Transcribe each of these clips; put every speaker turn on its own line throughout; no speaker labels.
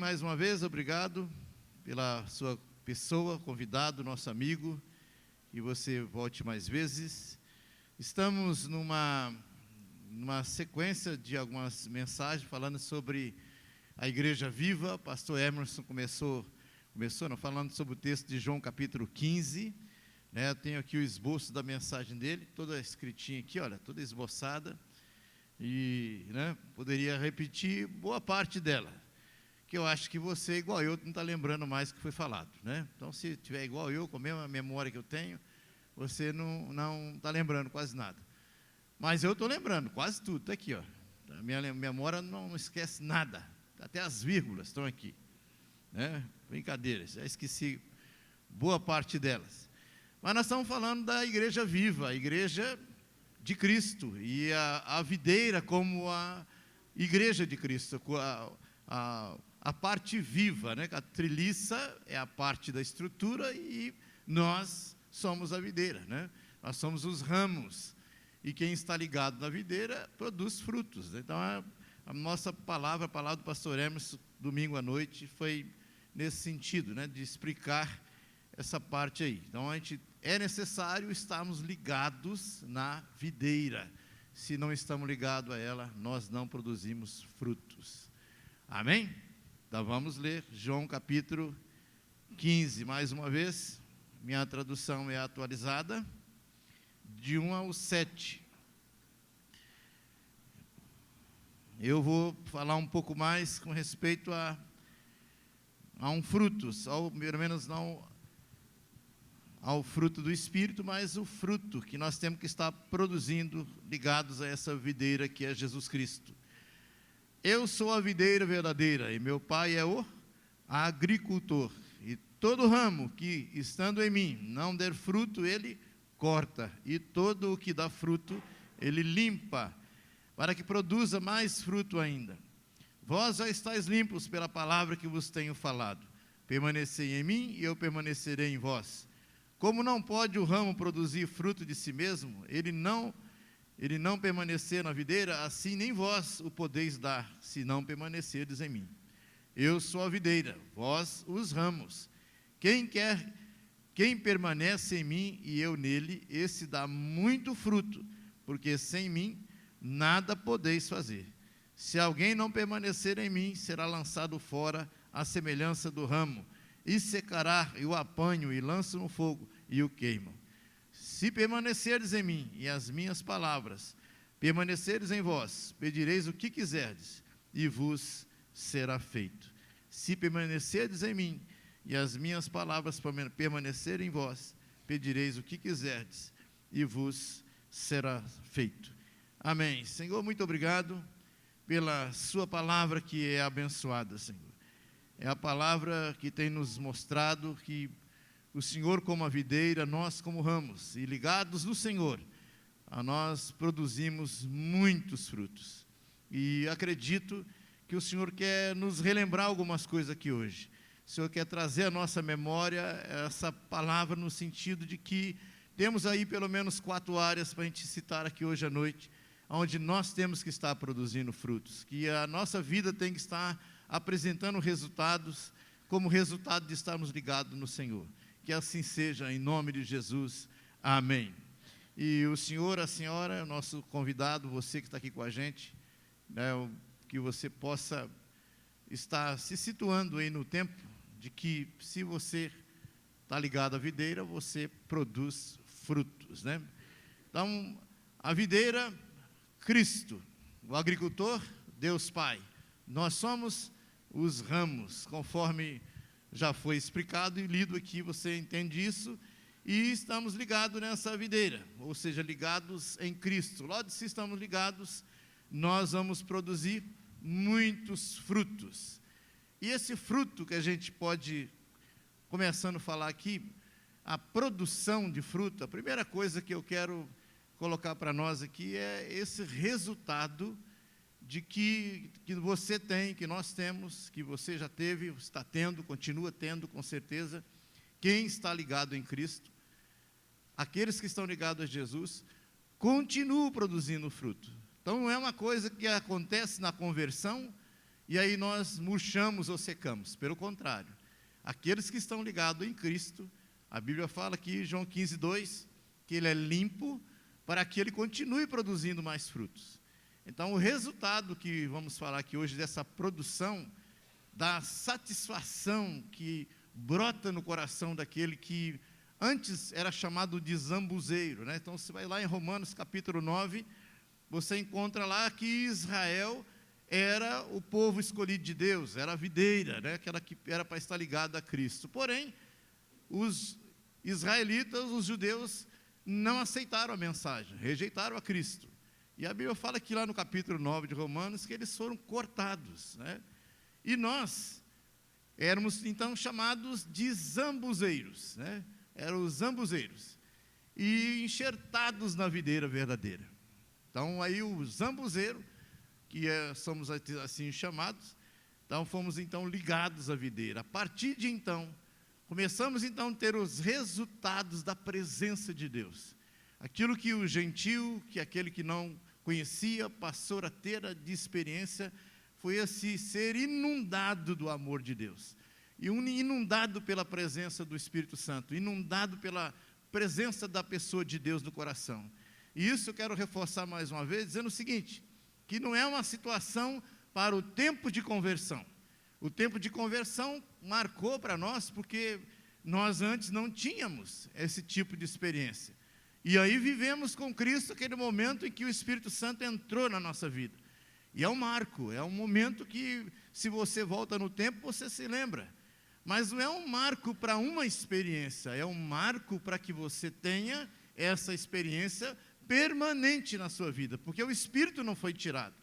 mais uma vez, obrigado pela sua pessoa, convidado, nosso amigo, que você volte mais vezes. Estamos numa sequência de algumas mensagens falando sobre a Igreja Viva. Pastor Emerson falando sobre o texto de João capítulo 15, né? Eu tenho aqui o esboço da mensagem dele, toda escritinha aqui, olha, toda esboçada, e poderia repetir boa parte dela, que eu acho que você, igual eu, não está lembrando mais o que foi falado, né? Então, se tiver igual eu, com a mesma memória que eu tenho, você não está lembrando quase nada. Mas eu estou lembrando quase tudo, está aqui, ó. A minha memória não esquece nada, até as vírgulas estão aqui, né? Brincadeira, já esqueci boa parte delas. Mas nós estamos falando da Igreja Viva, a Igreja de Cristo, e a videira como a Igreja de Cristo, a parte viva, né? A treliça é a parte da estrutura e nós somos a videira, né? Nós somos os ramos, e quem está ligado na videira produz frutos. Então, a nossa palavra, a palavra do pastor Emerson, domingo à noite, foi nesse sentido, né? De explicar essa parte aí. Então, é necessário estarmos ligados na videira. Se não estamos ligados a ela, nós não produzimos frutos. Amém? Então vamos ler João capítulo 15, mais uma vez. Minha tradução é atualizada, de 1 ao 7. Eu vou falar um pouco mais com respeito a um fruto, pelo menos não ao fruto do Espírito, mas o fruto que nós temos que estar produzindo ligados a essa videira que é Jesus Cristo. Eu sou a videira verdadeira e meu Pai é o agricultor. E todo ramo que, estando em mim, não der fruto, ele corta. E todo o que dá fruto, ele limpa, para que produza mais fruto ainda. Vós já estáis limpos pela palavra que vos tenho falado. Permanecei em mim e eu permanecerei em vós. Como não pode o ramo produzir fruto de si mesmo, ele não permanecer na videira, assim nem vós o podeis dar, se não permanecerdes em mim. Eu sou a videira, vós os ramos. Quem permanece em mim e eu nele, esse dá muito fruto, porque sem mim nada podeis fazer. Se alguém não permanecer em mim, será lançado fora à semelhança do ramo, e secará, e o apanho, e lanço no fogo, e o queimam. Se permanecerdes em mim, e as minhas palavras permanecerdes em vós, pedireis o que quiserdes, e vos será feito. Se permanecerdes em mim, e as minhas palavras permanecerem em vós, pedireis o que quiserdes, e vos será feito. Amém. Senhor, muito obrigado pela sua palavra que é abençoada, Senhor. É a palavra que tem nos mostrado que o Senhor como a videira, nós como ramos, e ligados no Senhor, nós produzimos muitos frutos. E acredito que o Senhor quer nos relembrar algumas coisas aqui hoje. O Senhor quer trazer à nossa memória essa palavra no sentido de que temos aí pelo menos 4 áreas para a gente citar aqui hoje à noite, onde nós temos que estar produzindo frutos, que a nossa vida tem que estar apresentando resultados como resultado de estarmos ligados no Senhor. Que assim seja, em nome de Jesus, amém. E o senhor, a senhora, o nosso convidado, você que está aqui com a gente, né, que você possa estar se situando aí no tempo de que, se você está ligado à videira, você produz frutos, né? Então, a videira, Cristo, o agricultor, Deus Pai. Nós somos os ramos, conforme já foi explicado e lido aqui, você entende isso, e estamos ligados nessa videira, ou seja, ligados em Cristo. Logo, se estamos ligados, nós vamos produzir muitos frutos. E esse fruto que a gente pode, começando a falar aqui, a produção de fruto, a primeira coisa que eu quero colocar para nós aqui é esse resultado de que você tem, que nós temos, que você já teve, está tendo, continua tendo, com certeza. Quem está ligado em Cristo, aqueles que estão ligados a Jesus, continuam produzindo fruto. Então, não é uma coisa que acontece na conversão e aí nós murchamos ou secamos. Pelo contrário, aqueles que estão ligados em Cristo, a Bíblia fala aqui, João 15:2, que ele é limpo para que ele continue produzindo mais frutos. Então, o resultado que vamos falar aqui hoje dessa produção, da satisfação que brota no coração daquele que antes era chamado de zambuzeiro, né? Então, você vai lá em Romanos capítulo 9, você encontra lá que Israel era o povo escolhido de Deus, era a videira, né? Aquela que era para estar ligada a Cristo. Porém, os israelitas, os judeus, não aceitaram a mensagem, rejeitaram a Cristo. E a Bíblia fala aqui lá no capítulo 9 de Romanos que eles foram cortados, né? E nós éramos então chamados de zambuzeiros, né? Eram os zambuzeiros, e enxertados na videira verdadeira. Então aí o zambuzeiro, que somos assim chamados, então fomos então ligados à videira. A partir de então, começamos então a ter os resultados da presença de Deus. Aquilo que o gentil, que aquele que não conhecia, passou a ter de experiência, foi esse ser inundado do amor de Deus. E inundado pela presença do Espírito Santo, inundado pela presença da pessoa de Deus no coração. E isso eu quero reforçar mais uma vez, dizendo o seguinte, que não é uma situação para o tempo de conversão. O tempo de conversão marcou para nós, porque nós antes não tínhamos esse tipo de experiência. E aí vivemos com Cristo aquele momento em que o Espírito Santo entrou na nossa vida. E é um marco, é um momento que, se você volta no tempo, você se lembra. Mas não é um marco para uma experiência, é um marco para que você tenha essa experiência permanente na sua vida, porque o Espírito não foi tirado.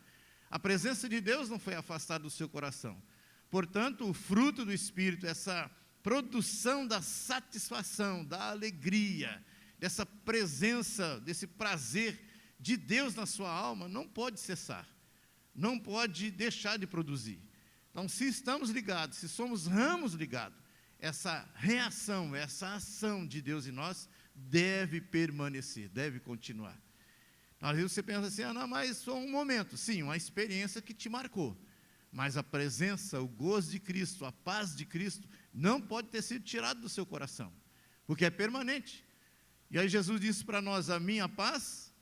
A presença de Deus não foi afastada do seu coração. Portanto, o fruto do Espírito, essa produção da satisfação, da alegria, dessa presença, desse prazer de Deus na sua alma, não pode cessar, não pode deixar de produzir. Então, se estamos ligados, se somos ramos ligados, essa reação, essa ação de Deus em nós deve permanecer, deve continuar. Às vezes você pensa assim, não, mas só um momento. Sim, uma experiência que te marcou. Mas a presença, o gozo de Cristo, a paz de Cristo, não pode ter sido tirado do seu coração, porque é permanente. E aí Jesus disse para nós, a minha paz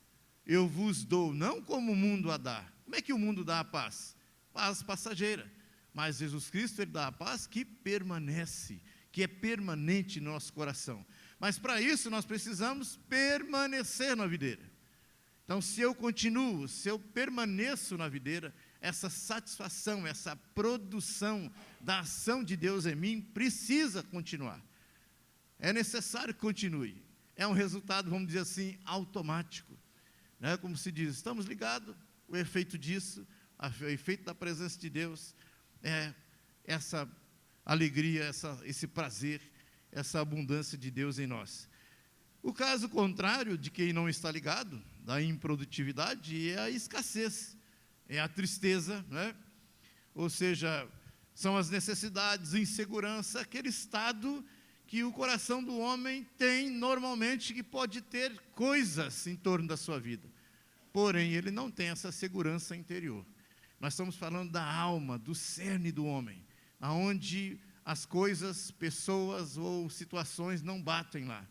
eu vos dou, não como o mundo a dá. Como é que o mundo dá a paz? Paz passageira. Mas Jesus Cristo, Ele dá a paz que permanece, que é permanente no nosso coração. Mas para isso nós precisamos permanecer na videira. Então, se eu continuo, se eu permaneço na videira, essa satisfação, essa produção da ação de Deus em mim precisa continuar. É necessário que continue. É um resultado, vamos dizer assim, automático. Né? Como se diz, estamos ligados, o efeito disso, o efeito da presença de Deus, é essa alegria, esse prazer, essa abundância de Deus em nós. O caso contrário de quem não está ligado, da improdutividade, é a escassez, é a tristeza, né? Ou seja, são as necessidades, insegurança, aquele estado que o coração do homem tem normalmente, que pode ter coisas em torno da sua vida, porém ele não tem essa segurança interior. Nós estamos falando da alma, do cerne do homem, aonde as coisas, pessoas ou situações não batem lá.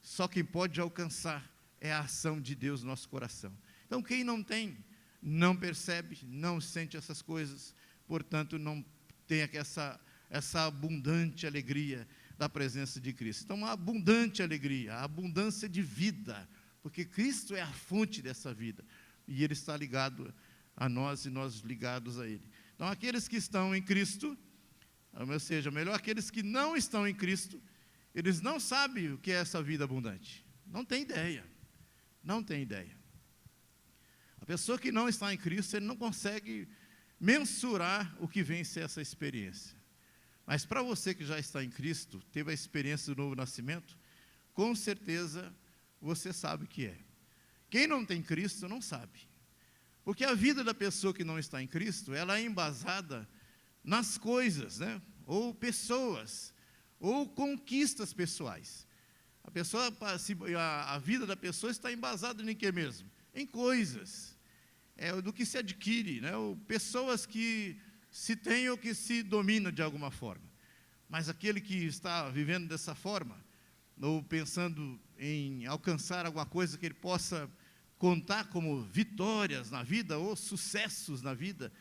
Só quem pode alcançar é a ação de Deus no nosso coração. Então, quem não tem, não percebe, não sente essas coisas, portanto, não tem essa abundante alegria da presença de Cristo. Então, uma abundante alegria, a abundância de vida, porque Cristo é a fonte dessa vida, e Ele está ligado a nós e nós ligados a Ele. Então, aqueles que estão em Cristo, ou seja, melhor, aqueles que não estão em Cristo, eles não sabem o que é essa vida abundante. Não tem ideia. Não tem ideia. A pessoa que não está em Cristo, ele não consegue mensurar o que vem ser essa experiência. Mas para você que já está em Cristo, teve a experiência do novo nascimento, com certeza você sabe o que é. Quem não tem Cristo não sabe. Porque a vida da pessoa que não está em Cristo, ela é embasada nas coisas, né? Ou pessoas, ou conquistas pessoais. A vida da pessoa está embasada em quê mesmo? Em coisas, do que se adquire, né? Ou pessoas que se tem ou que se domina de alguma forma. Mas aquele que está vivendo dessa forma, ou pensando em alcançar alguma coisa que ele possa contar como vitórias na vida, ou sucessos na vida,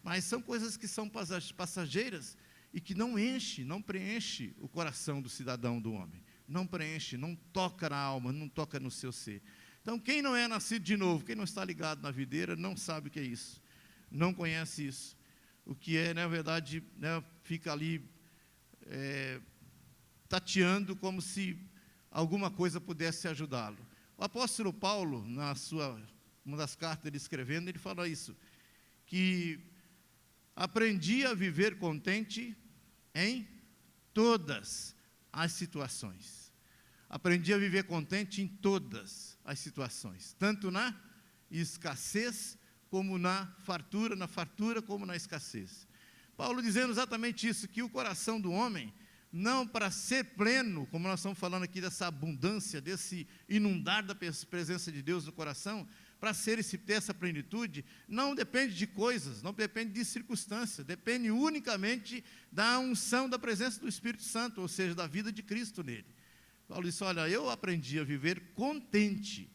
mas são coisas que são passageiras e que não enche, não preenche o coração do cidadão, do homem. Não preenche, não toca na alma, não toca no seu ser. Então, quem não é nascido de novo, quem não está ligado na videira, não sabe o que é isso, não conhece isso. O que é, na verdade, né, fica ali tateando como se alguma coisa pudesse ajudá-lo. O apóstolo Paulo, uma das cartas ele escrevendo, ele fala isso, que aprendi a viver contente em todas as situações. Aprendi a viver contente em todas as situações, tanto na escassez como na fartura como na escassez. Paulo dizendo exatamente isso, que o coração do homem, não para ser pleno, como nós estamos falando aqui dessa abundância, desse inundar da presença de Deus no coração, para ter essa plenitude, não depende de coisas, não depende de circunstâncias, depende unicamente da unção da presença do Espírito Santo, ou seja, da vida de Cristo nele. Paulo disse, olha, eu aprendi a viver contente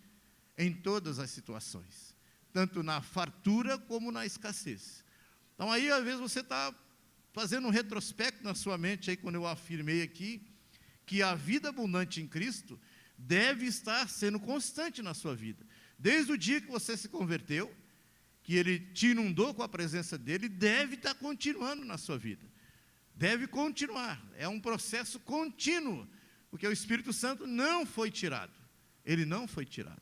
em todas as situações, tanto na fartura como na escassez. Então aí às vezes você está fazendo um retrospecto na sua mente, aí quando eu afirmei aqui, que a vida abundante em Cristo deve estar sendo constante na sua vida. Desde o dia que você se converteu, que Ele te inundou com a presença dEle, deve estar continuando na sua vida. Deve continuar, é um processo contínuo, porque o Espírito Santo não foi tirado. Ele não foi tirado.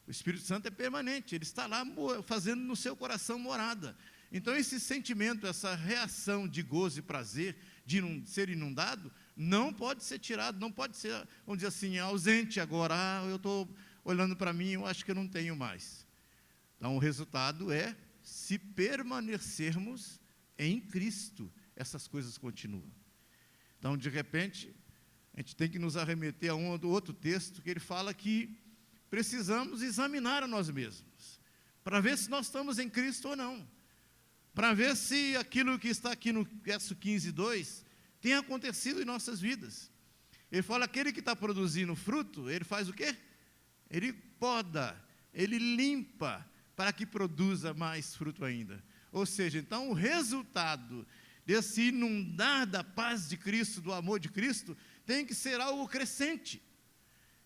O Espírito Santo é permanente, ele está lá fazendo no seu coração morada. Então esse sentimento, essa reação de gozo e prazer, de ser inundado, não pode ser tirado, não pode ser, vamos dizer assim, ausente agora. Eu estou olhando para mim, eu acho que eu não tenho mais. Então o resultado é, se permanecermos em Cristo, essas coisas continuam. Então de repente, a gente tem que nos arremeter a um ou outro texto, que ele fala que precisamos examinar a nós mesmos, para ver se nós estamos em Cristo ou não, para ver se aquilo que está aqui no verso 15, 2, tem acontecido em nossas vidas. Ele fala, aquele que está produzindo fruto, ele faz o quê? Ele poda, ele limpa, para que produza mais fruto ainda. Ou seja, então o resultado desse inundar da paz de Cristo, do amor de Cristo, tem que ser algo crescente,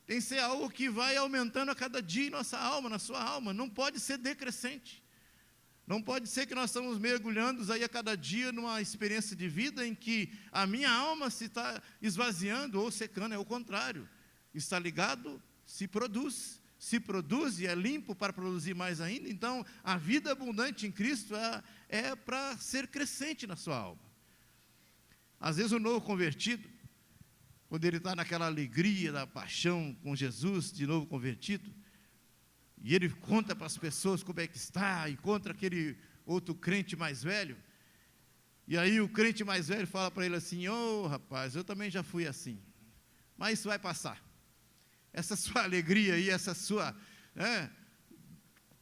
tem que ser algo que vai aumentando a cada dia em nossa alma, na sua alma, não pode ser decrescente. Não pode ser que nós estamos mergulhando aí a cada dia numa experiência de vida em que a minha alma se está esvaziando ou secando, é o contrário. Está ligado, se produz e é limpo para produzir mais ainda. Então, a vida abundante em Cristo é para ser crescente na sua alma. Às vezes o novo convertido, quando ele está naquela alegria da paixão com Jesus, de novo convertido, e ele conta para as pessoas como é que está, encontra aquele outro crente mais velho, e aí o crente mais velho fala para ele assim, rapaz, eu também já fui assim, mas isso vai passar. Essa sua alegria aí, essa sua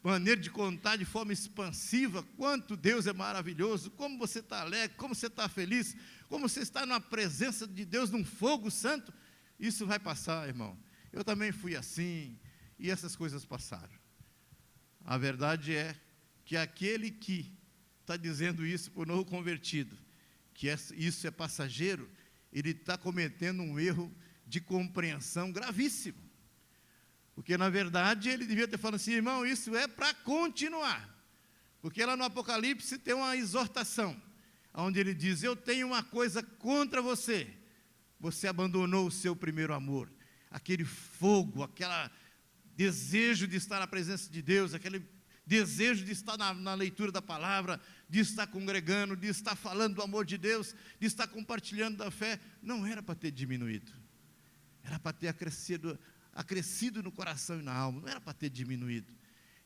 maneira de contar de forma expansiva, quanto Deus é maravilhoso, como você está alegre, como você está feliz, como você está na presença de Deus, num fogo santo, isso vai passar, irmão. Eu também fui assim, e essas coisas passaram. A verdade é que aquele que está dizendo isso para o novo convertido, que isso é passageiro, ele está cometendo um erro de compreensão gravíssimo. Porque, na verdade, ele devia ter falado assim, irmão, isso é para continuar. Porque lá no Apocalipse tem uma exortação, onde ele diz, eu tenho uma coisa contra você. Você abandonou o seu primeiro amor. Aquele fogo, aquele desejo de estar na presença de Deus, aquele desejo de estar na leitura da palavra, de estar congregando, de estar falando do amor de Deus, de estar compartilhando da fé, não era para ter diminuído. Era para ter acrescido no coração e na alma, não era para ter diminuído.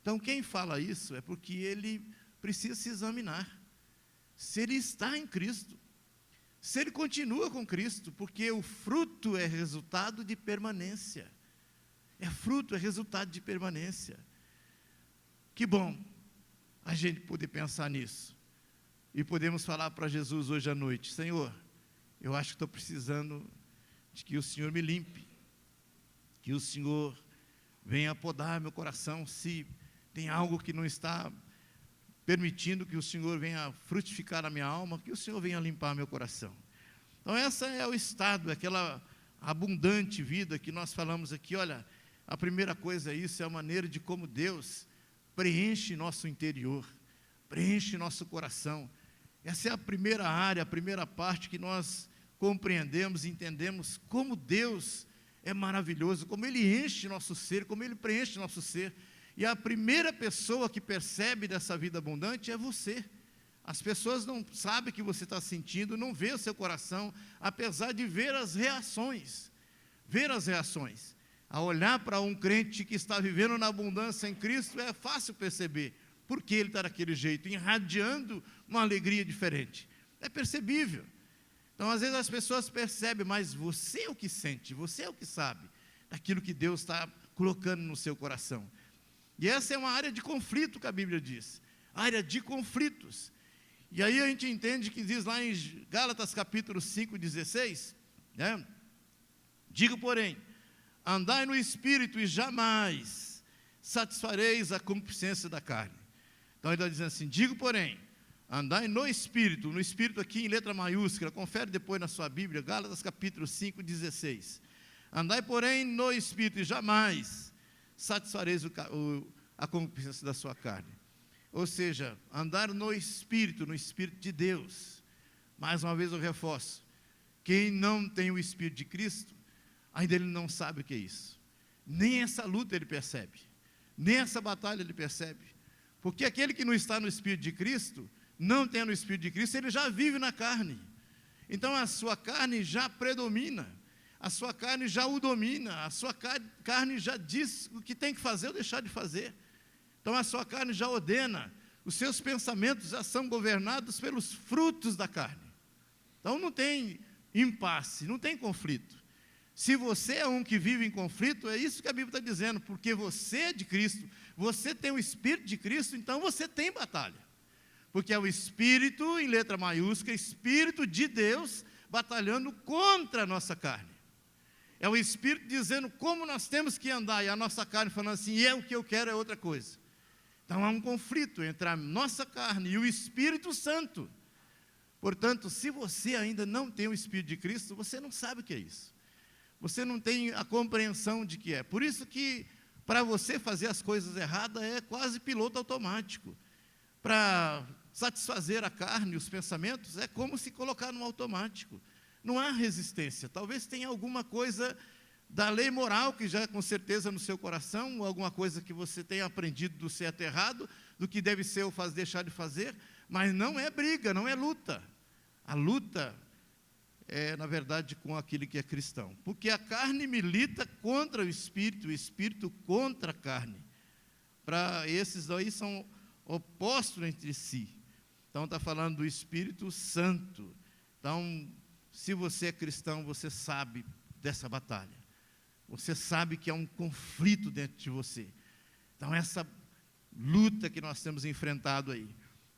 Então quem fala isso é porque ele precisa se examinar, se ele está em Cristo, se ele continua com Cristo, porque o fruto é resultado de permanência, é resultado de permanência. Que bom a gente poder pensar nisso, e podemos falar para Jesus hoje à noite: Senhor, eu acho que estou precisando de que o Senhor me limpe, que o Senhor venha podar meu coração, se tem algo que não está permitindo que o Senhor venha frutificar a minha alma, que o Senhor venha limpar meu coração. Então essa é o estado, aquela abundante vida que nós falamos aqui. Olha, a primeira coisa é isso, é a maneira de como Deus preenche nosso interior, preenche nosso coração. Essa é a primeira área, a primeira parte que nós compreendemos e entendemos como Deus é maravilhoso, como Ele enche nosso ser, como Ele preenche nosso ser. E a primeira pessoa que percebe dessa vida abundante é você. As pessoas não sabem o que você está sentindo, não vê o seu coração, apesar de ver as reações. Ver as reações. Ao olhar para um crente que está vivendo na abundância em Cristo, é fácil perceber por que ele está daquele jeito, irradiando uma alegria diferente. É percebível. Então, às vezes as pessoas percebem, mas você é o que sente, você é o que sabe daquilo que Deus está colocando no seu coração. E essa é uma área de conflito que a Bíblia diz, área de conflitos. E aí a gente entende que diz lá em Gálatas capítulo 5, 16, né? Digo, porém, andai no Espírito e jamais satisfareis a concupiscência da carne. Então ele está dizendo assim, digo, porém, andai no Espírito aqui em letra maiúscula, confere depois na sua Bíblia, Gálatas capítulo 5, 16. Andai, porém, no Espírito e jamais satisfareis a concupiscência da sua carne. Ou seja, andar no Espírito de Deus. Mais uma vez eu reforço, quem não tem o Espírito de Cristo, ainda ele não sabe o que é isso. Nem essa luta ele percebe, nem essa batalha ele percebe. Porque aquele que não está no Espírito de Cristo, não tendo o Espírito de Cristo, ele já vive na carne. Então a sua carne já predomina, a sua carne já o domina, a sua carne já diz o que tem que fazer ou deixar de fazer. Então a sua carne já ordena, os seus pensamentos já são governados pelos frutos da carne. Então não tem impasse, não tem conflito. Se você é um que vive em conflito, é isso que a Bíblia está dizendo, porque você é de Cristo, você tem o Espírito de Cristo, então você tem batalha. Porque é o Espírito, em letra maiúscula, Espírito de Deus, batalhando contra a nossa carne. É o Espírito dizendo como nós temos que andar, e a nossa carne falando assim, o que eu quero é outra coisa. Então há um conflito entre a nossa carne e o Espírito Santo. Portanto, se você ainda não tem o Espírito de Cristo, você não sabe o que é isso. Você não tem a compreensão de que é. Por isso que, para você fazer as coisas erradas, é quase piloto automático. Para satisfazer a carne e os pensamentos, é como se colocar no automático. Não há resistência. Talvez tenha alguma coisa da lei moral que já com certeza no seu coração, ou alguma coisa que você tenha aprendido do certo e errado, do que deve ser ou deixar de fazer, mas não é briga, não é luta. A luta é, na verdade, com aquele que é cristão. Porque a carne milita contra o Espírito contra a carne. Para esses daí são opostos entre si. Então está falando do Espírito Santo. Então, se você é cristão, você sabe dessa batalha. Você sabe que há um conflito dentro de você. Então, essa luta que nós temos enfrentado aí.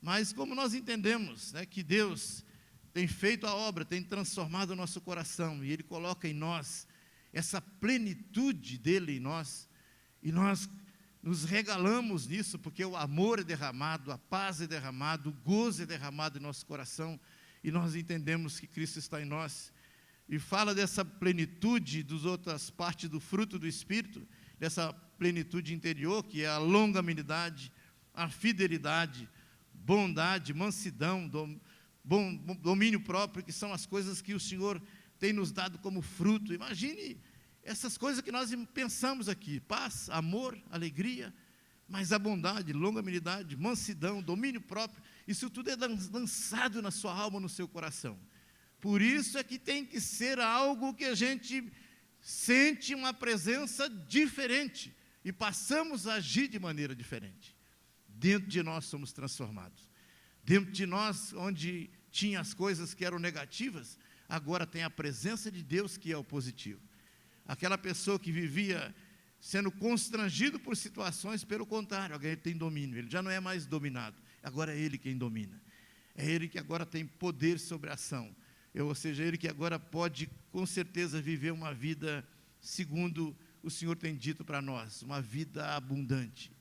Mas como nós entendemos, né, que Deus tem feito a obra, tem transformado o nosso coração, e Ele coloca em nós essa plenitude dEle em nós, e nós nos regalamos nisso, porque o amor é derramado, a paz é derramado, o gozo é derramado em nosso coração, e nós entendemos que Cristo está em nós, e fala dessa plenitude das outras partes do fruto do Espírito, dessa plenitude interior, que é a longanimidade, a fidelidade, bondade, mansidão, domínio próprio, que são as coisas que o Senhor tem nos dado como fruto. Imagine essas coisas que nós pensamos aqui: paz, amor, alegria, mas a bondade, longanimidade, mansidão, domínio próprio, isso tudo é lançado na sua alma, no seu coração. Por isso é que tem que ser algo que a gente sente uma presença diferente e passamos a agir de maneira diferente. Dentro de nós somos transformados. Dentro de nós, onde tinha as coisas que eram negativas, agora tem a presença de Deus, que é o positivo. Aquela pessoa que vivia sendo constrangido por situações, pelo contrário, agora ele tem domínio, ele já não é mais dominado, agora é ele quem domina. É Ele que agora tem poder sobre a ação. Ou seja, Ele que agora pode, com certeza, viver uma vida segundo o Senhor tem dito para nós, uma vida abundante.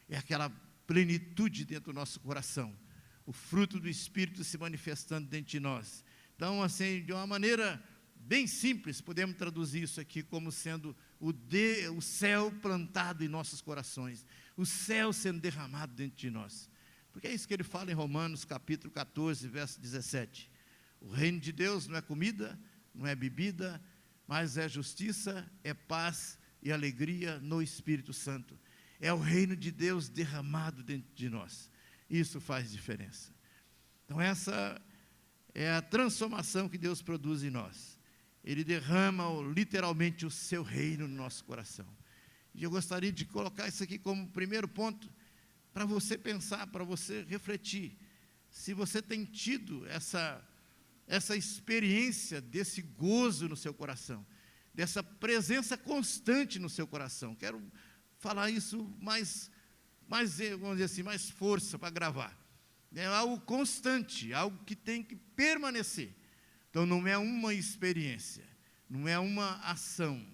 É aquela plenitude dentro do nosso coração, o fruto do Espírito se manifestando dentro de nós. Então, assim, de uma maneira bem simples, podemos traduzir isso aqui como sendo o céu plantado em nossos corações, o céu sendo derramado dentro de nós. Porque é isso que ele fala em Romanos capítulo 14, verso 17. O reino de Deus não é comida, não é bebida, mas é justiça, é paz e alegria no Espírito Santo. É o reino de Deus derramado dentro de nós. Isso faz diferença. Então essa é a transformação que Deus produz em nós. Ele derrama literalmente o seu reino no nosso coração. E eu gostaria de colocar isso aqui como primeiro ponto, para você pensar, para você refletir. Se você tem tido essa experiência desse gozo no seu coração, dessa presença constante no seu coração. Quero falar isso mais, vamos dizer assim, mais força para gravar. É algo constante, algo que tem que permanecer. Então, não é uma experiência, não é uma ação,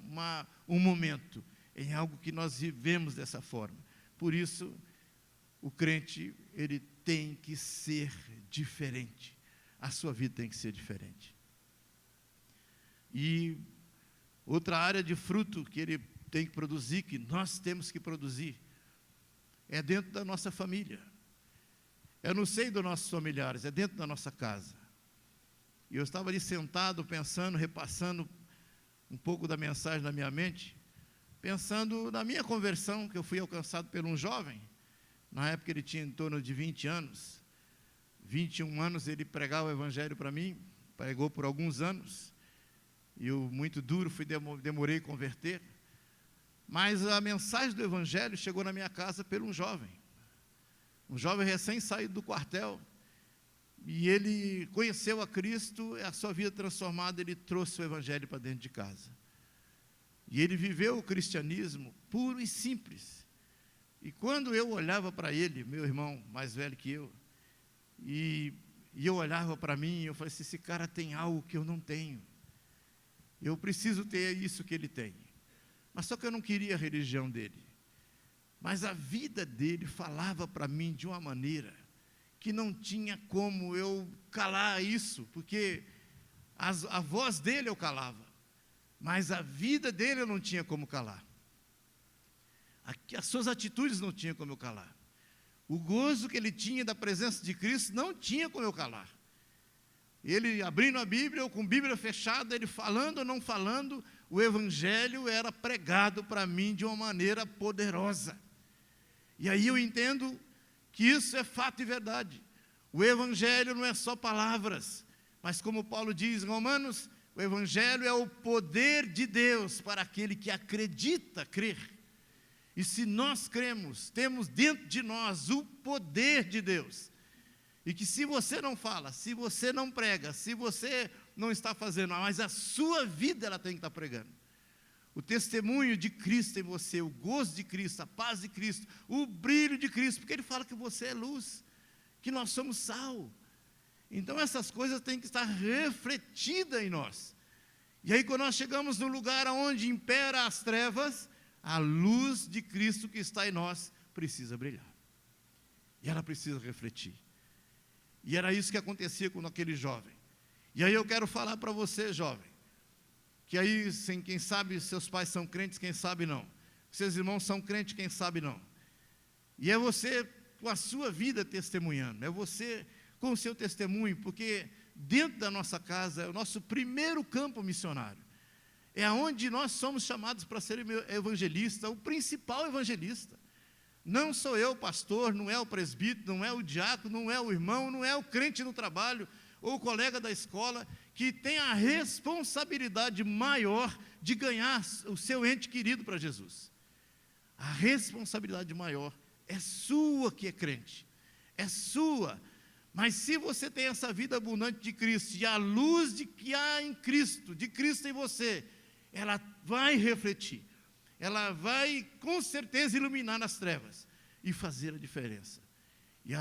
um momento. É algo que nós vivemos dessa forma. Por isso, o crente, ele tem que ser diferente. A sua vida tem que ser diferente. E outra área de fruto que ele tem que produzir, que nós temos que produzir, é dentro da nossa família. É no seio dos nossos familiares, é dentro da nossa casa. E eu estava ali sentado, pensando, repassando um pouco da mensagem na minha mente, pensando na minha conversão, que eu fui alcançado por um jovem. Na época ele tinha em torno de 20 anos. 21 anos ele pregava o evangelho para mim, pregou por alguns anos. E eu, muito duro, demorei a converter. Mas a mensagem do evangelho chegou na minha casa por um jovem recém saído do quartel. E ele conheceu a Cristo, a sua vida transformada, ele trouxe o evangelho para dentro de casa. E ele viveu o cristianismo puro e simples. E quando eu olhava para ele, meu irmão mais velho que eu, e eu olhava para mim, eu falei assim, esse cara tem algo que eu não tenho. Eu preciso ter isso que ele tem. Mas só que eu não queria a religião dele. Mas a vida dele falava para mim de uma maneira que não tinha como eu calar isso, porque a voz dele eu calava, mas a vida dele eu não tinha como calar. As suas atitudes não tinha como eu calar. O gozo que ele tinha da presença de Cristo não tinha como eu calar. Ele abrindo a Bíblia, ou com a Bíblia fechada, ele falando ou não falando, o Evangelho era pregado para mim de uma maneira poderosa. E aí eu entendo que isso é fato e verdade. O Evangelho não é só palavras, mas como Paulo diz em Romanos, o Evangelho é o poder de Deus para aquele que acredita crer. E se nós cremos, temos dentro de nós o poder de Deus. E que se você não fala, se você não prega, se você não está fazendo, mas a sua vida ela tem que estar pregando. O testemunho de Cristo em você, o gozo de Cristo, a paz de Cristo, o brilho de Cristo, porque Ele fala que você é luz, que nós somos sal. Então essas coisas têm que estar refletidas em nós. E aí quando nós chegamos no lugar onde impera as trevas, a luz de Cristo que está em nós precisa brilhar. E ela precisa refletir. E era isso que acontecia com aquele jovem. E aí eu quero falar para você, jovem, que aí, quem sabe seus pais são crentes, quem sabe não. Seus irmãos são crentes, quem sabe não. E é você com a sua vida testemunhando, é você com o seu testemunho, porque dentro da nossa casa é o nosso primeiro campo missionário. É onde nós somos chamados para ser evangelista, o principal evangelista. Não sou eu o pastor, não é o presbítero, não é o diácono, não é o irmão, não é o crente no trabalho, ou o colega da escola, que tem a responsabilidade maior de ganhar o seu ente querido para Jesus. A responsabilidade maior é sua que é crente, é sua. Mas se você tem essa vida abundante de Cristo, e a luz que há em Cristo, de Cristo em você, ela vai refletir, ela vai com certeza iluminar nas trevas, e fazer a diferença. E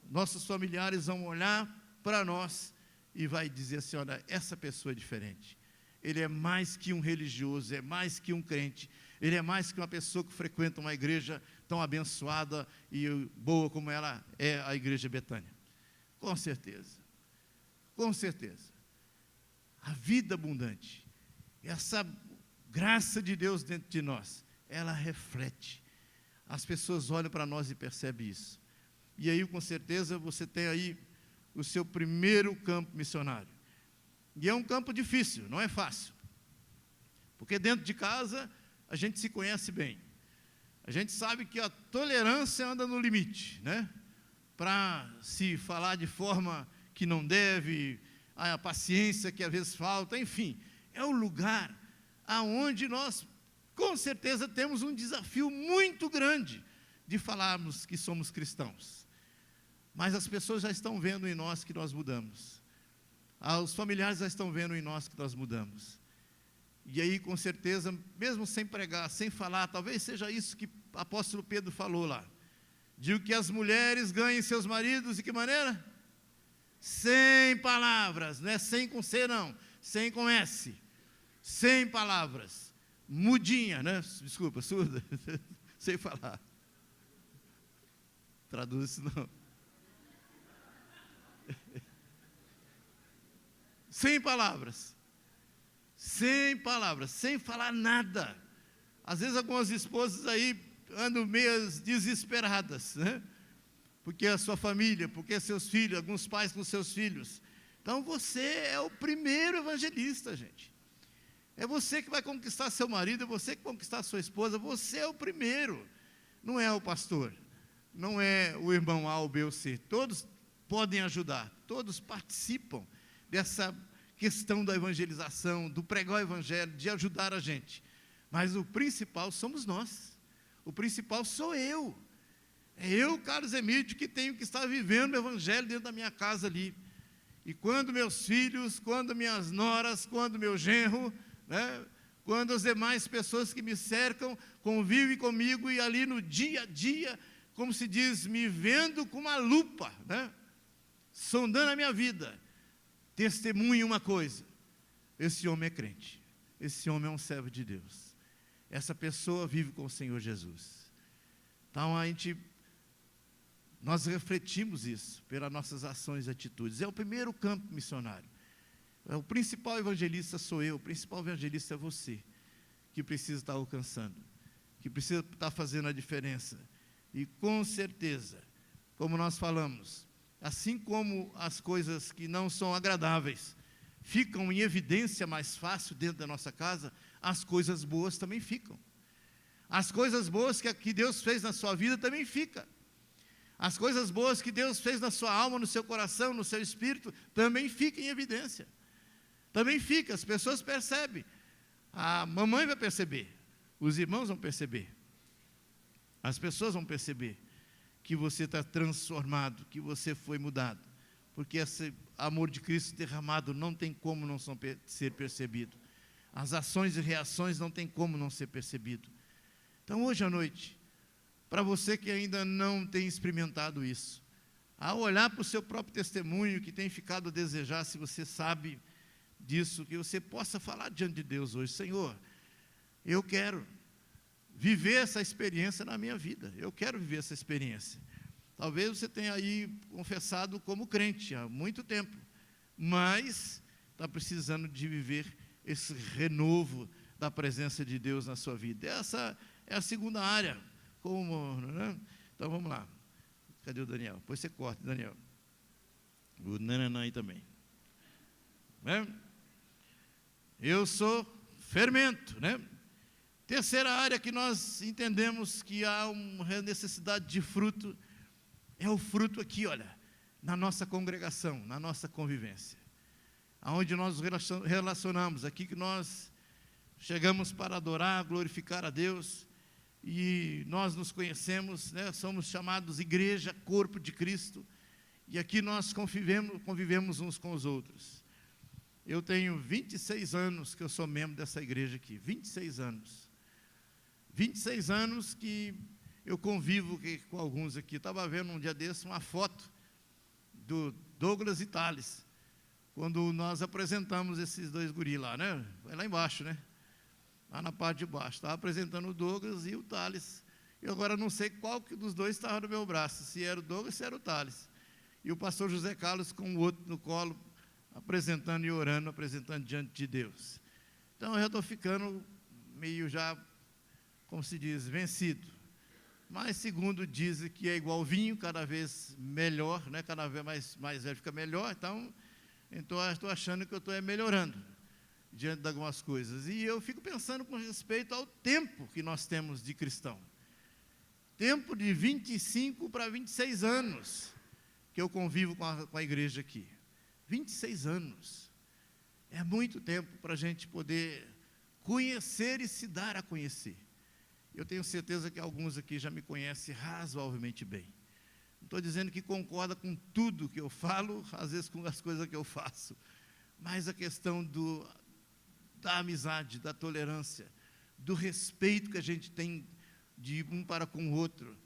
nossos familiares vão olhar para nós e vai dizer assim, olha, essa pessoa é diferente. Ele é mais que um religioso, é mais que um crente, ele é mais que uma pessoa que frequenta uma igreja tão abençoada e boa como ela é a igreja Betânia. Com certeza, com certeza. A vida abundante, essa graça de Deus dentro de nós, ela reflete. As pessoas olham para nós e percebem isso. E aí, com certeza, você tem aí o seu primeiro campo missionário. E é um campo difícil, não é fácil. Porque dentro de casa, a gente se conhece bem. A gente sabe que a tolerância anda no limite, né? Para se falar de forma que não deve, a paciência que às vezes falta, enfim. É um lugar aonde nós, com certeza, temos um desafio muito grande de falarmos que somos cristãos. Mas as pessoas já estão vendo em nós que nós mudamos. Os familiares já estão vendo em nós que nós mudamos. E aí, com certeza, mesmo sem pregar, sem falar, talvez seja isso que o apóstolo Pedro falou lá. Digo que as mulheres ganhem seus maridos de que maneira? Sem palavras, não é sem com C não, sem com S. Sem palavras. Mudinha, né? Desculpa, surda. Sem falar. Traduz isso não. Sem palavras. Sem palavras, sem falar nada. Às vezes algumas esposas aí andam meio desesperadas, né? Porque a sua família, porque seus filhos, alguns pais com seus filhos. Então você é o primeiro evangelista, gente. É você que vai conquistar seu marido, é você que vai conquistar sua esposa, você é o primeiro. Não é o pastor, não é o irmão A, o B ou C. Todos podem ajudar, todos participam dessa questão da evangelização, do pregar o evangelho, de ajudar a gente. Mas o principal somos nós. O principal sou eu. É eu, Carlos Emílio, que tenho que estar vivendo o evangelho dentro da minha casa ali. E quando meus filhos, quando minhas noras, quando meu genro, né, quando as demais pessoas que me cercam convivem comigo e ali no dia a dia, como se diz, me vendo com uma lupa, né, sondando a minha vida, testemunhe uma coisa: esse homem é crente, esse homem é um servo de Deus, essa pessoa vive com o Senhor Jesus. Então nós refletimos isso pelas nossas ações e atitudes. É o primeiro campo missionário. O principal evangelista sou eu, o principal evangelista é você, que precisa estar alcançando, que precisa estar fazendo a diferença. E com certeza, como nós falamos, assim como as coisas que não são agradáveis ficam em evidência mais fácil dentro da nossa casa, as coisas boas também ficam. As coisas boas que Deus fez na sua vida também ficam. As coisas boas que Deus fez na sua alma, no seu coração, no seu espírito, também ficam em evidência. Também fica, as pessoas percebem. A mamãe vai perceber, os irmãos vão perceber, as pessoas vão perceber que você está transformado, que você foi mudado, porque esse amor de Cristo derramado não tem como não ser percebido. As ações e reações não tem como não ser percebido. Então, hoje à noite, para você que ainda não tem experimentado isso, ao olhar para o seu próprio testemunho, que tem ficado a desejar, se você sabe disso, que você possa falar diante de Deus hoje: Senhor, eu quero viver essa experiência na minha vida, eu quero viver essa experiência. Talvez você tenha aí confessado como crente há muito tempo, mas está precisando de viver esse renovo da presença de Deus na sua vida. Essa é a segunda área. Né? Então vamos lá. Cadê o Daniel? Depois você corta, Daniel. O Nananã aí também. Né? Eu sou fermento, né? Terceira área que nós entendemos que há uma necessidade de fruto, é o fruto aqui, olha, na nossa congregação, na nossa convivência. Aonde nós nos relacionamos, aqui que nós chegamos para adorar, glorificar a Deus, e nós nos conhecemos, né? Somos chamados igreja, corpo de Cristo, e aqui nós convivemos uns com os outros. Eu tenho 26 anos que eu sou membro dessa igreja aqui, 26 anos. 26 anos que eu convivo com alguns aqui. Estava vendo um dia desse uma foto do Douglas e Thales, quando nós apresentamos esses dois guris lá, né? Foi lá embaixo, né? Lá na parte de baixo. Estava apresentando o Douglas e o Thales. Eu agora não sei qual que dos dois estava no meu braço, se era o Douglas ou se era o Thales. E o pastor José Carlos com o outro no colo, apresentando e orando, apresentando diante de Deus. Então, eu já estou ficando meio já, como se diz, vencido. Mas, segundo dizem que é igual vinho, cada vez melhor, né? Cada vez mais velho fica melhor. Então estou achando que eu estou melhorando diante de algumas coisas. E eu fico pensando com respeito ao tempo que nós temos de cristão. Tempo de 25 para 26 anos que eu convivo com a igreja aqui. 26 anos. É muito tempo para a gente poder conhecer e se dar a conhecer. Eu tenho certeza que alguns aqui já me conhecem razoavelmente bem. Não estou dizendo que concorda com tudo que eu falo, às vezes com as coisas que eu faço, mas a questão da amizade, da tolerância, do respeito que a gente tem de um para com o outro.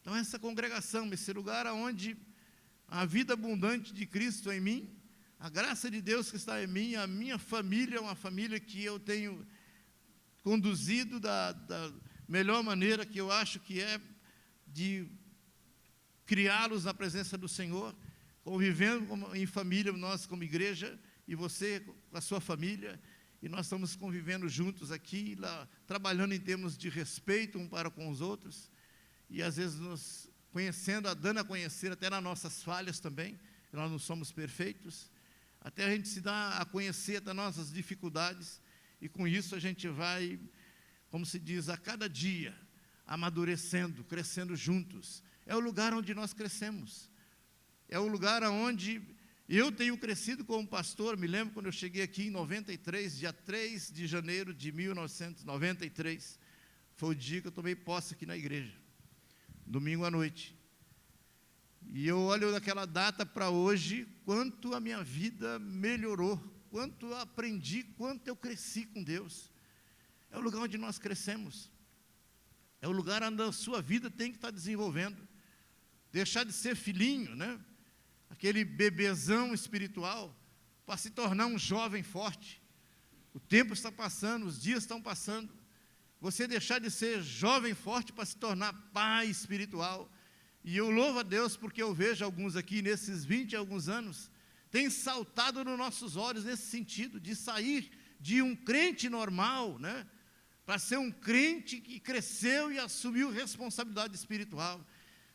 Então, essa congregação, esse lugar onde a vida abundante de Cristo em mim, a graça de Deus que está em mim, a minha família é uma família que eu tenho conduzido da melhor maneira que eu acho que é de criá-los na presença do Senhor, convivendo em família, nós como igreja, e você com a sua família, e nós estamos convivendo juntos aqui, lá, trabalhando em termos de respeito um para com os outros, e às vezes nos conhecendo, dando a conhecer até nas nossas falhas também, nós não somos perfeitos, até a gente se dá a conhecer das nossas dificuldades, e com isso a gente vai, como se diz, a cada dia, amadurecendo, crescendo juntos. É o lugar onde nós crescemos, é o lugar onde eu tenho crescido como pastor. Me lembro quando eu cheguei aqui em 93, dia 3 de janeiro de 1993, foi o dia que eu tomei posse aqui na igreja, domingo à noite. E eu olho daquela data para hoje, quanto a minha vida melhorou, quanto eu aprendi, quanto eu cresci com Deus. É o lugar onde nós crescemos, é o lugar onde a sua vida tem que estar desenvolvendo, deixar de ser filhinho, né? Aquele bebezão espiritual, para se tornar um jovem forte. O tempo está passando, os dias estão passando, você deixar de ser jovem forte para se tornar pai espiritual. E eu louvo a Deus porque eu vejo alguns aqui, nesses 20 e alguns anos, tem saltado nos nossos olhos nesse sentido, de sair de um crente normal, né, para ser um crente que cresceu e assumiu responsabilidade espiritual.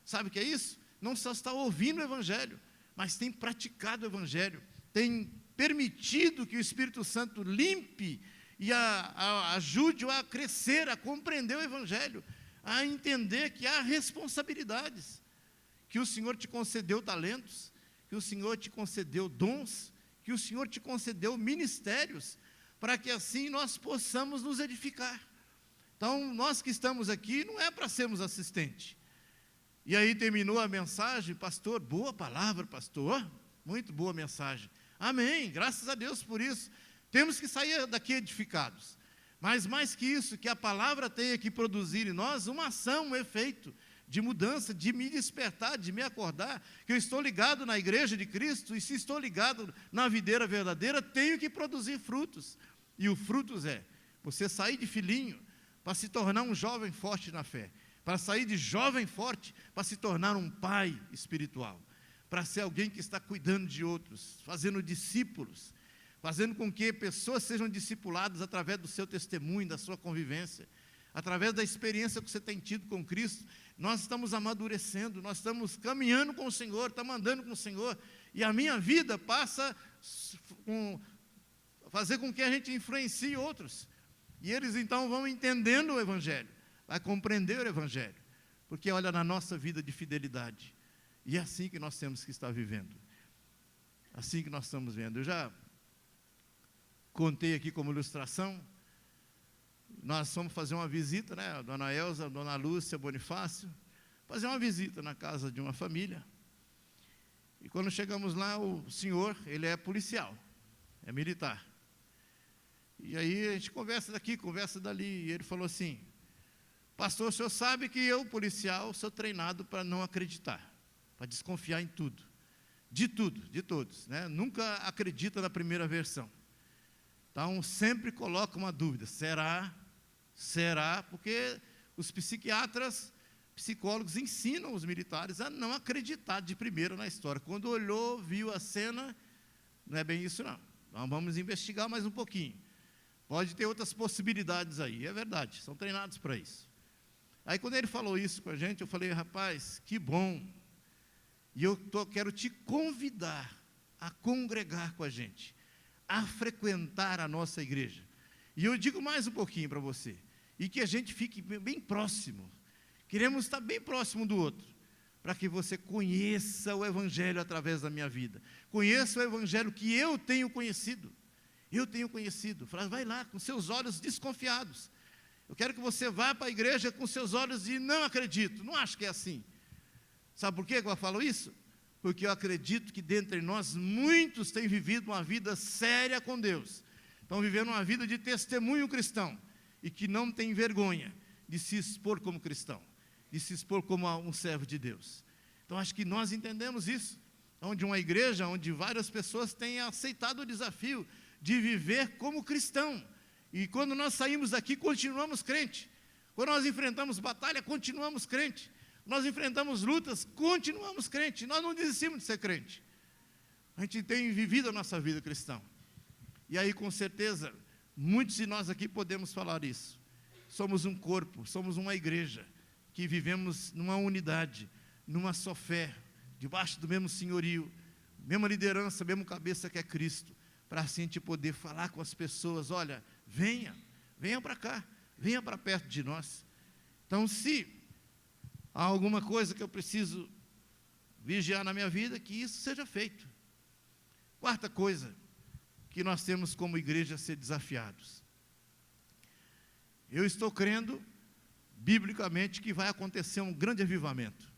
Sabe o que é isso? Não só está ouvindo o Evangelho, mas tem praticado o Evangelho, tem permitido que o Espírito Santo limpe e ajude-o a crescer, a compreender o Evangelho, a entender que há responsabilidades, que o Senhor te concedeu talentos, que o Senhor te concedeu dons, que o Senhor te concedeu ministérios, para que assim nós possamos nos edificar. Então, nós que estamos aqui, não é para sermos assistentes. E aí terminou a mensagem, pastor, boa palavra, pastor, muito boa mensagem. Amém, graças a Deus por isso. Temos que sair daqui edificados. Mas mais que isso, que a palavra tenha que produzir em nós uma ação, um efeito de mudança, de me despertar, de me acordar, que eu estou ligado na igreja de Cristo, e se estou ligado na videira verdadeira, tenho que produzir frutos. E o frutos é você sair de filhinho para se tornar um jovem forte na fé, para sair de jovem forte para se tornar um pai espiritual, para ser alguém que está cuidando de outros, fazendo discípulos, fazendo com que pessoas sejam discipuladas através do seu testemunho, da sua convivência, através da experiência que você tem tido com Cristo. Nós estamos amadurecendo, nós estamos caminhando com o Senhor, estamos andando com o Senhor, e a minha vida passa a fazer com que a gente influencie outros, e eles então vão entendendo o Evangelho, vai compreender o Evangelho, porque olha na nossa vida de fidelidade, e é assim que nós temos que estar vivendo, assim que nós estamos vendo. Eu já contei aqui como ilustração, nós fomos fazer uma visita, né, a dona Elza, a dona Lúcia, Bonifácio, fazer uma visita na casa de uma família, e quando chegamos lá, o senhor, ele é policial, é militar, e aí a gente conversa daqui, conversa dali, e ele falou assim, pastor, o senhor sabe que eu, policial, sou treinado para não acreditar, para desconfiar em tudo. de tudo, de todos, né? Nunca acredita na primeira versão. Então, sempre coloca uma dúvida, será? Será? Porque os psiquiatras, psicólogos ensinam os militares a não acreditar de primeira na história. Quando olhou, viu a cena, não é bem isso não. Então, vamos investigar mais um pouquinho. Pode ter outras possibilidades aí, é verdade, são treinados para isso. Aí, quando ele falou isso com a gente, eu falei, rapaz, que bom. E eu quero te convidar a congregar com a gente, a frequentar a nossa igreja. E eu digo mais um pouquinho para você, e que a gente fique bem próximo. Queremos estar bem próximo do outro, para que você conheça o Evangelho através da minha vida. Conheça o Evangelho que eu tenho conhecido. Eu tenho conhecido. Vai lá com seus olhos desconfiados. Eu quero que você vá para a igreja com seus olhos de não acredito, não acho que é assim. Sabe por que eu falo isso? Porque eu acredito que dentre nós muitos têm vivido uma vida séria com Deus. Estão vivendo uma vida de testemunho cristão e que não tem vergonha de se expor como cristão, de se expor como um servo de Deus. Então acho que nós entendemos isso, onde uma igreja, onde várias pessoas têm aceitado o desafio de viver como cristão. E quando nós saímos daqui, continuamos crente. Quando nós enfrentamos batalha, continuamos crente. Nós enfrentamos lutas, continuamos crente. Nós não desistimos de ser crente. A gente tem vivido a nossa vida cristã. E aí, com certeza, muitos de nós aqui podemos falar isso. Somos um corpo, somos uma igreja, que vivemos numa unidade, numa só fé, debaixo do mesmo senhorio, mesma liderança, mesmo cabeça que é Cristo, para assim a gente poder falar com as pessoas, olha, venha para cá, venha para perto de nós. Então, se há alguma coisa que eu preciso vigiar na minha vida, que isso seja feito. Quarta coisa, que nós temos como igreja a ser desafiados. Eu estou crendo, biblicamente, que vai acontecer um grande avivamento.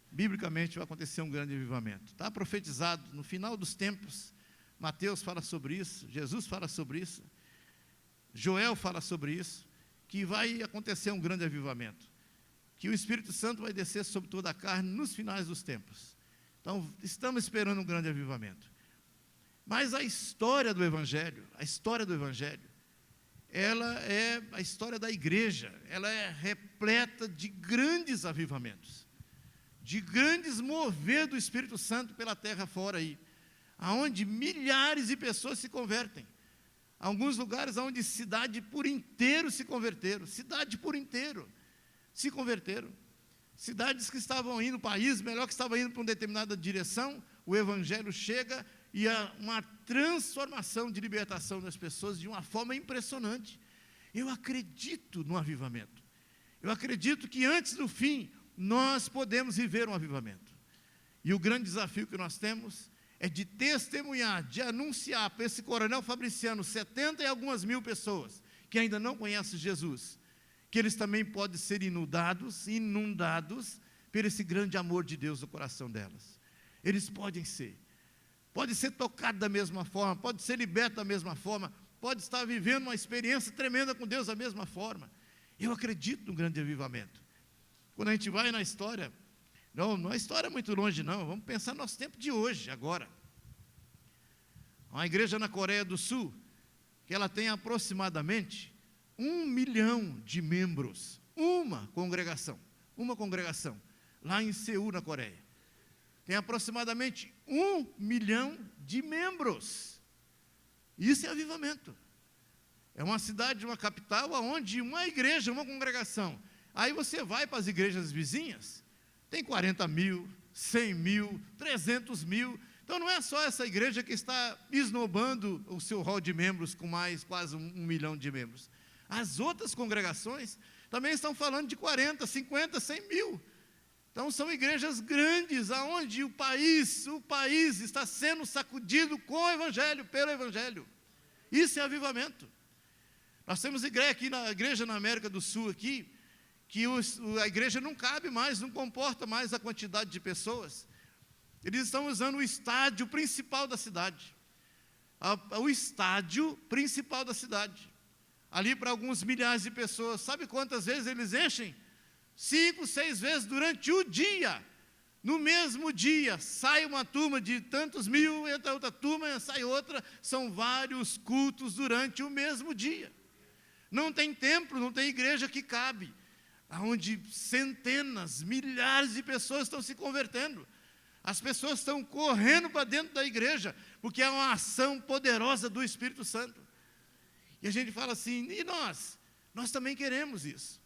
Biblicamente vai acontecer um grande avivamento. Está profetizado no final dos tempos. Mateus fala sobre isso, Jesus fala sobre isso, Joel fala sobre isso, que vai acontecer um grande avivamento, que o Espírito Santo vai descer sobre toda a carne nos finais dos tempos. Então, estamos esperando um grande avivamento. Mas a história do Evangelho, ela é a história da igreja, ela é repleta de grandes avivamentos, de grandes mover do Espírito Santo pela terra fora aí, aonde milhares de pessoas se convertem. Alguns lugares onde cidade por inteiro se converteram, cidades que estavam indo, país melhor que estavam indo para uma determinada direção, o Evangelho chega e há uma transformação de libertação das pessoas de uma forma impressionante. Eu acredito no avivamento, eu acredito que antes do fim, nós podemos viver um avivamento, e o grande desafio que nós temos é de testemunhar, de anunciar para esse coronel Fabriciano, 70 e algumas mil pessoas, que ainda não conhecem Jesus, que eles também podem ser inundados por esse grande amor de Deus no coração delas. Eles podem ser tocados da mesma forma, podem ser libertos da mesma forma, podem estar vivendo uma experiência tremenda com Deus da mesma forma. Eu acredito no grande avivamento. Quando a gente vai na história, não é história muito longe não, vamos pensar no nosso tempo de hoje, agora. Uma igreja na Coreia do Sul, que ela tem aproximadamente 1 milhão de membros, uma congregação, lá em Seul, na Coreia. Tem aproximadamente 1 milhão de membros. Isso é avivamento. É uma cidade, uma capital, onde uma igreja, uma congregação. Aí você vai para as igrejas vizinhas, tem 40 mil, 100 mil, 300 mil. Então não é só essa igreja que está esnobando o seu hall de membros com mais quase 1 milhão de membros. As outras congregações também estão falando de 40, 50, 100 mil. Então são igrejas grandes, onde o país está sendo sacudido com o Evangelho, pelo Evangelho. Isso é avivamento. Nós temos igreja na América do Sul aqui, que a igreja não cabe mais, não comporta mais a quantidade de pessoas. Eles estão usando o estádio principal da cidade. O estádio principal da cidade. Ali para alguns milhares de pessoas. Sabe quantas vezes eles enchem? 5, 6 vezes durante o dia. No mesmo dia, sai uma turma de tantos mil, entra outra turma, sai outra. São vários cultos durante o mesmo dia. Não tem templo, não tem igreja que cabe, onde centenas, milhares de pessoas estão se convertendo. As pessoas estão correndo para dentro da igreja, porque é uma ação poderosa do Espírito Santo. E a gente fala assim, e nós? Nós também queremos isso.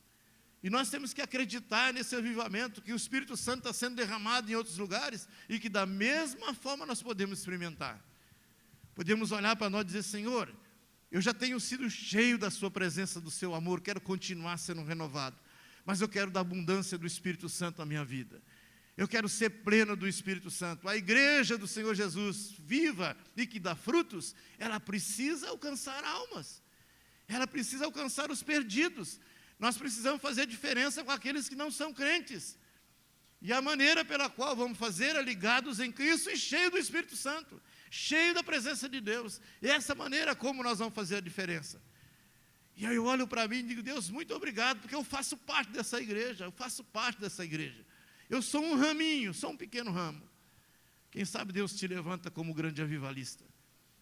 E nós temos que acreditar nesse avivamento, que o Espírito Santo está sendo derramado em outros lugares, e que da mesma forma nós podemos experimentar. Podemos olhar para nós e dizer, Senhor, eu já tenho sido cheio da sua presença, do seu amor, quero continuar sendo renovado, mas eu quero da abundância do Espírito Santo na minha vida. Eu quero ser pleno do Espírito Santo. A igreja do Senhor Jesus, viva e que dá frutos, ela precisa alcançar almas. Ela precisa alcançar os perdidos. Nós precisamos fazer diferença com aqueles que não são crentes. E a maneira pela qual vamos fazer é ligados em Cristo e cheio do Espírito Santo, cheio da presença de Deus. E essa maneira como nós vamos fazer a diferença. E aí eu olho para mim e digo, Deus, muito obrigado, porque eu faço parte dessa igreja, Eu sou um raminho, sou um pequeno ramo. Quem sabe Deus te levanta como grande avivalista.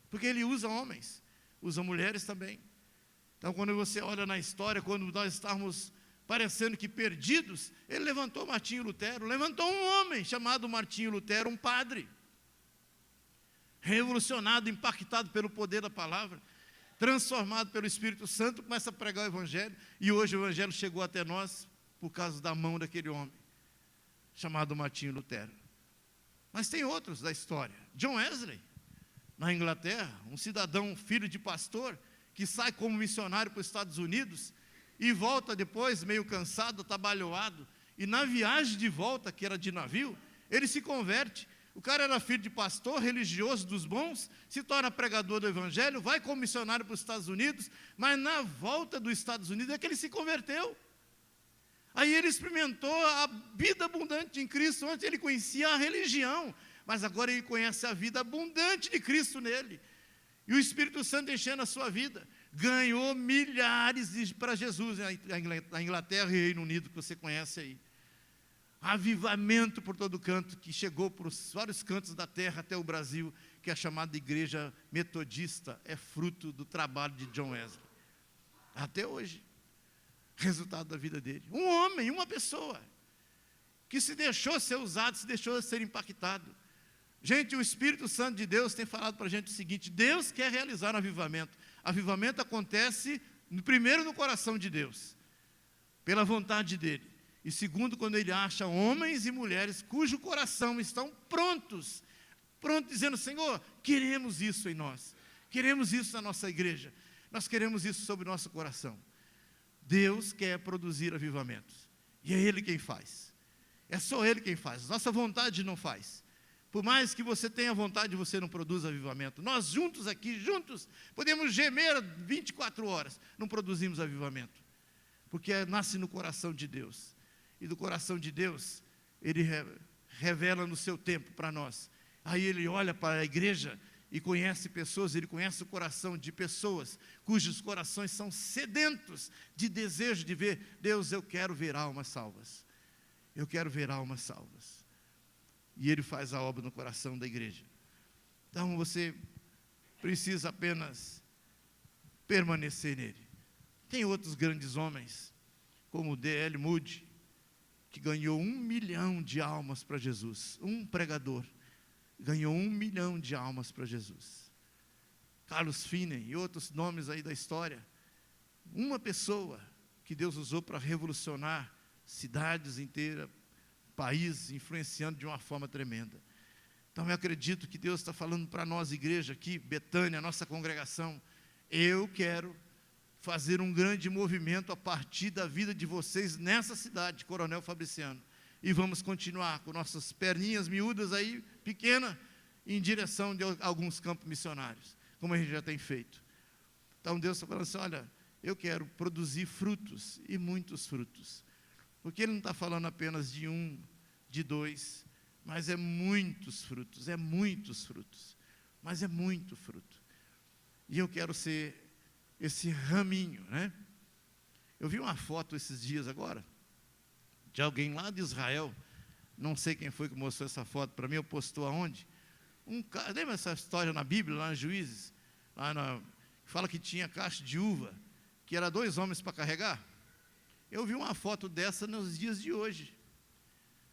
Porque Ele usa homens, usa mulheres também. Então, quando você olha na história, quando nós estávamos parecendo que perdidos, Ele levantou Martinho Lutero, levantou um homem chamado Martinho Lutero, um padre, revolucionado, impactado pelo poder da palavra, transformado pelo Espírito Santo, começa a pregar o Evangelho, e hoje o Evangelho chegou até nós por causa da mão daquele homem, chamado Martinho Lutero. Mas tem outros da história. John Wesley, na Inglaterra, um cidadão, filho de pastor, que sai como missionário para os Estados Unidos e volta depois meio cansado, atabalhoado, e na viagem de volta, que era de navio, ele se converte. O cara era filho de pastor, religioso dos bons, se torna pregador do Evangelho, vai como missionário para os Estados Unidos, mas na volta dos Estados Unidos é que ele se converteu. Aí ele experimentou a vida abundante em Cristo. Antes ele conhecia a religião, mas agora ele conhece a vida abundante de Cristo nele. E o Espírito Santo enchendo a sua vida. Ganhou milhares para Jesus na Inglaterra e Reino Unido, que você conhece aí. Avivamento por todo canto, que chegou por vários cantos da terra até o Brasil, que é a chamada igreja metodista, é fruto do trabalho de John Wesley. Até hoje. Resultado da vida dele. Um homem, uma pessoa, que se deixou ser usado, se deixou ser impactado. Gente, o Espírito Santo de Deus tem falado para a gente o seguinte: Deus quer realizar um avivamento. Avivamento acontece, primeiro, no coração de Deus, pela vontade dEle. E segundo, quando Ele acha homens e mulheres cujo coração estão prontos, dizendo, Senhor, queremos isso em nós. Queremos isso na nossa igreja. Nós queremos isso sobre o nosso coração. Deus quer produzir avivamentos. E é Ele quem faz. É só Ele quem faz. Nossa vontade não faz. Por mais que você tenha vontade, você não produz avivamento. Nós juntos aqui, podemos gemer 24 horas, não produzimos avivamento. Porque nasce no coração de Deus. E do coração de Deus, Ele revela no seu tempo para nós. Aí Ele olha para a igreja e conhece pessoas, Ele conhece o coração de pessoas cujos corações são sedentos de desejo de ver. Deus, eu quero ver almas salvas. Eu quero ver almas salvas. E Ele faz a obra no coração da igreja. Então você precisa apenas permanecer nele. Tem outros grandes homens, como o D.L. Moody, que ganhou 1 milhão de almas para Jesus. Um pregador ganhou 1 milhão de almas para Jesus. Carlos Finney e outros nomes aí da história. Uma pessoa que Deus usou para revolucionar cidades inteiras, país, influenciando de uma forma tremenda. Então eu acredito que Deus está falando para nós, igreja aqui, Betânia, nossa congregação, eu quero fazer um grande movimento a partir da vida de vocês nessa cidade, Coronel Fabriciano, e vamos continuar com nossas perninhas miúdas aí, pequena, em direção de alguns campos missionários, como a gente já tem feito. Então Deus está falando assim, olha, eu quero produzir frutos, e muitos frutos. Porque Ele não está falando apenas de 1, de 2, mas é muitos frutos, mas é muito fruto. E eu quero ser esse raminho, né? Eu vi uma foto esses dias agora, de alguém lá de Israel, não sei quem foi que mostrou essa foto para mim, ou postou aonde? Lembra essa história na Bíblia, lá em Juízes? Fala que tinha caixa de uva, que era 2 homens para carregar. Eu vi uma foto dessa nos dias de hoje.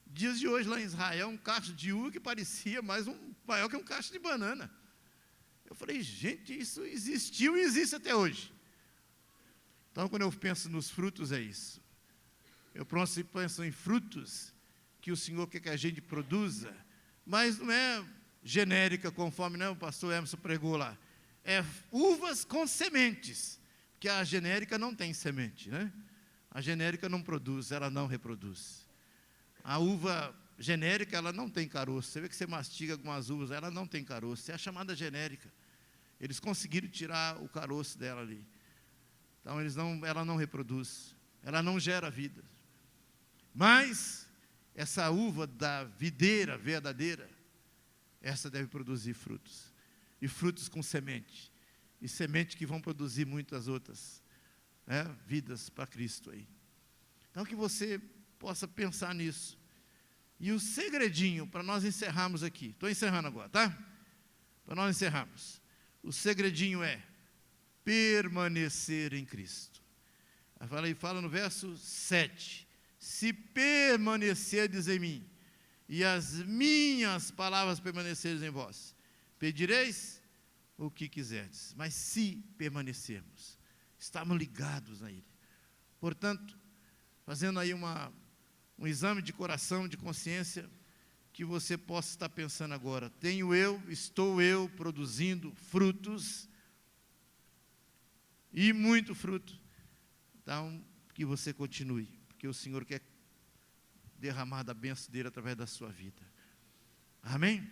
Dias de hoje, lá em Israel, um cacho de uva que parecia maior que um cacho de banana. Eu falei, gente, isso existiu e existe até hoje. Então, quando eu penso nos frutos, é isso. Eu penso em frutos que o Senhor quer que a gente produza, mas não é genérica, conforme o pastor Emerson pregou lá. É uvas com sementes, porque a genérica não tem semente, né? A genérica não produz, ela não reproduz. A uva genérica, ela não tem caroço. Você vê que você mastiga algumas uvas, ela não tem caroço. É a chamada genérica. Eles conseguiram tirar o caroço dela ali. Então, ela não reproduz. Ela não gera vida. Mas, essa uva da videira verdadeira, essa deve produzir frutos. E frutos com semente. E semente que vão produzir muitas outras vidas para Cristo aí. Então, que você possa pensar nisso. E o segredinho, para nós encerrarmos aqui, estou encerrando agora, tá? Para nós encerrarmos. O segredinho é permanecer em Cristo. Fala no verso 7. Se permanecerdes em mim, e as minhas palavras permanecerem em vós, pedireis o que quiserdes. Mas se permanecermos, estamos ligados a Ele. Portanto, fazendo aí um exame de coração, de consciência, que você possa estar pensando agora, estou eu produzindo frutos, e muito fruto. Então, que você continue, porque o Senhor quer derramar da bênção dele através da sua vida. Amém?